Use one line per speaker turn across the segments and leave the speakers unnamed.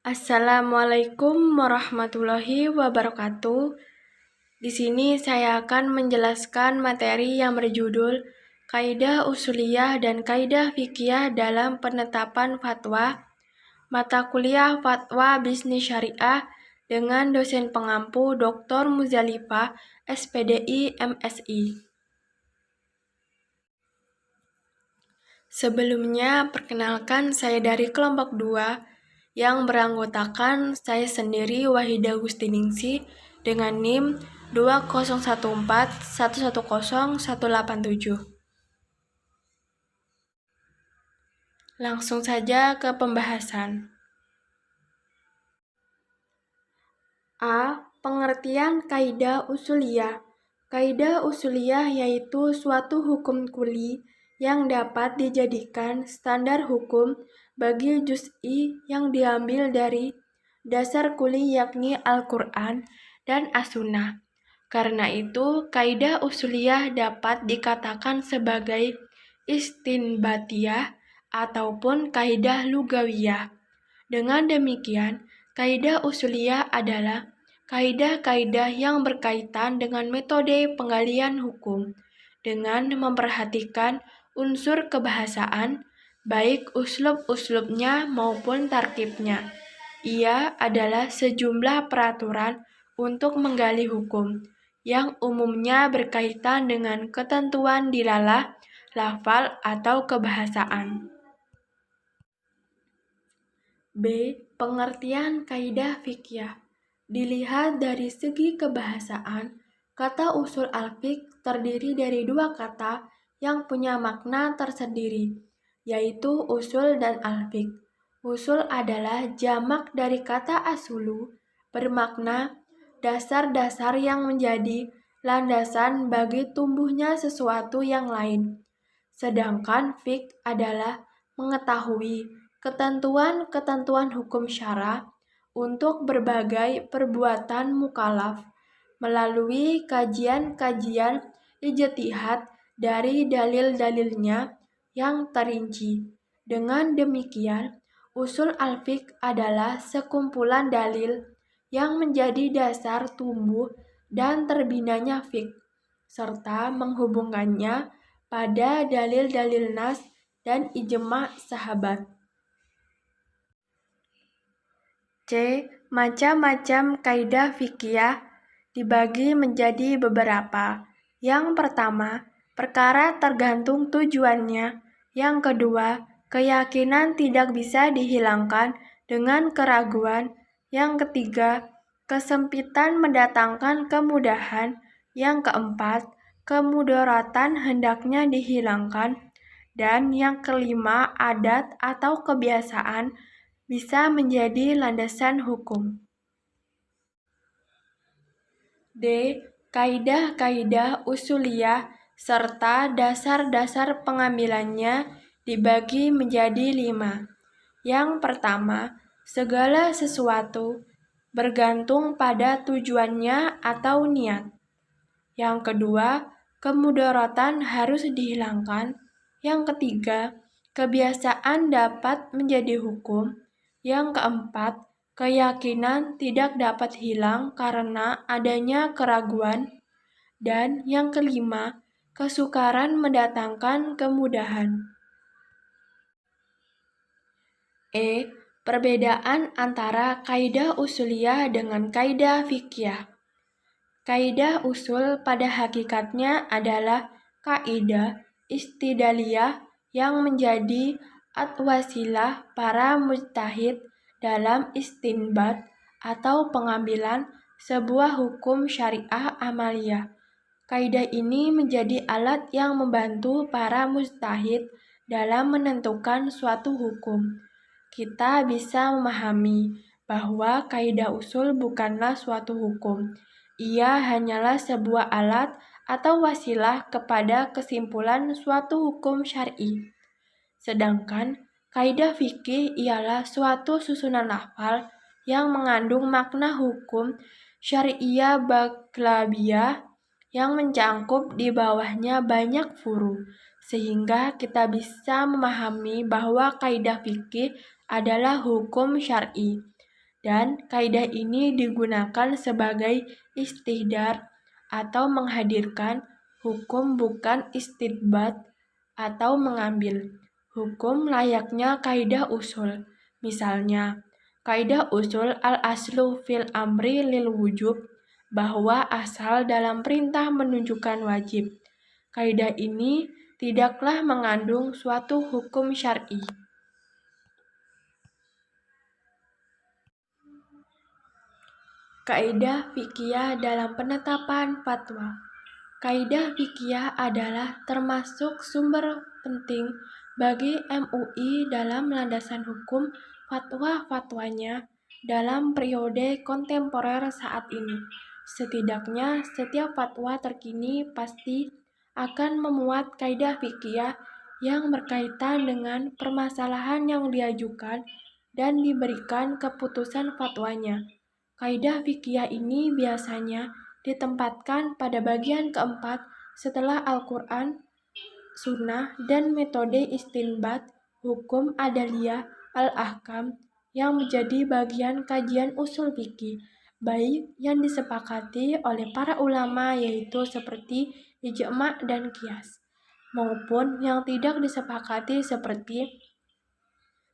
Assalamualaikum warahmatullahi wabarakatuh. Di sini saya akan menjelaskan materi yang berjudul Kaidah Usuliyah dan Kaidah Fikih dalam Penetapan Fatwa, mata kuliah Fatwa Bisnis Syariah dengan dosen pengampu Dr. Muzalifah, SPDI, MSI. Sebelumnya, perkenalkan saya dari kelompok 2 yang beranggotakan saya sendiri Wahida Gustiningsih dengan NIM 2014110187. Langsung saja ke pembahasan. A. Pengertian kaidah usuliyah. Kaidah usuliyah yaitu suatu hukum kuli yang dapat dijadikan standar hukum bagi juz'i yang diambil dari dasar kuli yakni Al-Quran dan As-Sunnah. Karena itu, kaidah usuliyah dapat dikatakan sebagai istinbatiyah ataupun kaidah lugawiyah. Dengan demikian, kaidah usuliyah adalah kaidah-kaidah yang berkaitan dengan metode penggalian hukum dengan memperhatikan unsur kebahasaan, baik uslub-uslubnya maupun tarkibnya. Ia adalah sejumlah peraturan untuk menggali hukum yang umumnya berkaitan dengan ketentuan dilalah, lafal, atau kebahasaan. B. Pengertian kaidah fikih. Dilihat dari segi kebahasaan, kata usul al-fiqh terdiri dari dua kata yang punya makna tersendiri, yaitu usul dan al-fiqh. Usul adalah jamak dari kata asulu, bermakna dasar-dasar yang menjadi landasan bagi tumbuhnya sesuatu yang lain. Sedangkan fiqh adalah mengetahui ketentuan-ketentuan hukum syara untuk berbagai perbuatan mukallaf melalui kajian-kajian ijtihad dari dalil-dalilnya yang terinci. Dengan demikian, usul al-fiqh adalah sekumpulan dalil yang menjadi dasar tumbuh dan terbinanya fiqh, serta menghubungkannya pada dalil-dalil nas dan ijma' sahabat. C. Macam-macam kaidah fikih dibagi menjadi beberapa. Yang pertama, perkara tergantung tujuannya. Yang kedua, keyakinan tidak bisa dihilangkan dengan keraguan. Yang ketiga, kesempitan mendatangkan kemudahan. Yang keempat, kemudaratan hendaknya dihilangkan. Dan yang kelima, adat atau kebiasaan bisa menjadi landasan hukum. D. Kaidah-kaidah usuliyah serta dasar-dasar pengambilannya dibagi menjadi 5. Yang pertama, segala sesuatu bergantung pada tujuannya atau niat. Yang kedua, kemudaratan harus dihilangkan. Yang ketiga, kebiasaan dapat menjadi hukum. Yang keempat, keyakinan tidak dapat hilang karena adanya keraguan. Dan yang kelima, kesukaran mendatangkan kemudahan. E. Perbedaan antara kaidah usuliyah dengan kaidah fikih. Kaidah usul pada hakikatnya adalah kaidah istidlaliyah yang menjadi wasilah para mujtahid dalam istinbat atau pengambilan sebuah hukum syariah amaliyah. Kaidah ini menjadi alat yang membantu para mujtahid dalam menentukan suatu hukum. Kita bisa memahami bahwa kaidah usul bukanlah suatu hukum. Ia hanyalah sebuah alat atau wasilah kepada kesimpulan suatu hukum syar'i. Sedangkan kaidah fikih ialah suatu susunan lafal yang mengandung makna hukum syariah baglabiyah yang mencangkup di bawahnya banyak furu, sehingga kita bisa memahami bahwa kaidah fikih adalah hukum syar'i. dan kaidah ini digunakan sebagai istihdar atau menghadirkan hukum, bukan istidbat atau mengambil hukum layaknya kaidah usul. Misalnya, kaidah usul al-aslu fil amri lil wujub, bahwa asal dalam perintah menunjukkan wajib. Kaidah ini tidaklah mengandung suatu hukum syar'i. Kaidah fikih dalam penetapan fatwa. Kaidah fikih adalah termasuk sumber penting bagi MUI dalam landasan hukum fatwa-fatwanya dalam periode kontemporer saat ini. Setidaknya setiap fatwa terkini pasti akan memuat kaidah fikih yang berkaitan dengan permasalahan yang diajukan dan diberikan keputusan fatwanya. Kaidah fikih ini biasanya ditempatkan pada bagian keempat setelah Al-Quran, Sunnah, dan metode istinbat, hukum adaliyah, al-ahkam, yang menjadi bagian kajian usul fikih, baik yang disepakati oleh para ulama yaitu seperti ijma' dan qiyas, maupun yang tidak disepakati seperti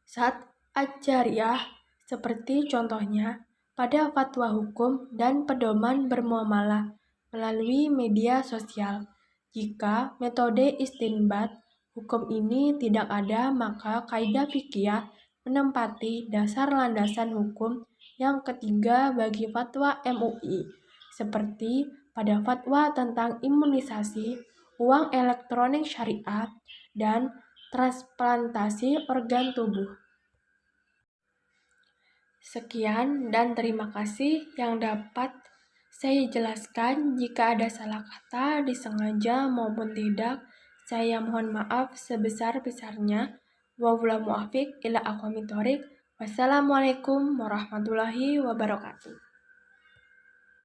Sat Ajariyah, seperti contohnya pada fatwa hukum dan pedoman bermuamalah melalui media sosial. Jika metode istinbat hukum ini tidak ada, maka kaidah fikih menempati dasar landasan hukum yang ketiga bagi fatwa MUI, seperti pada fatwa tentang imunisasi, uang elektronik syariah, dan transplantasi organ tubuh. Sekian dan terima kasih yang dapat saya jelaskan. Jika ada salah kata, disengaja maupun tidak, saya mohon maaf sebesar-besarnya. Wabillahi muwaffiq ila aqwamit thoriq. Wassalamualaikum warahmatullahi wabarakatuh.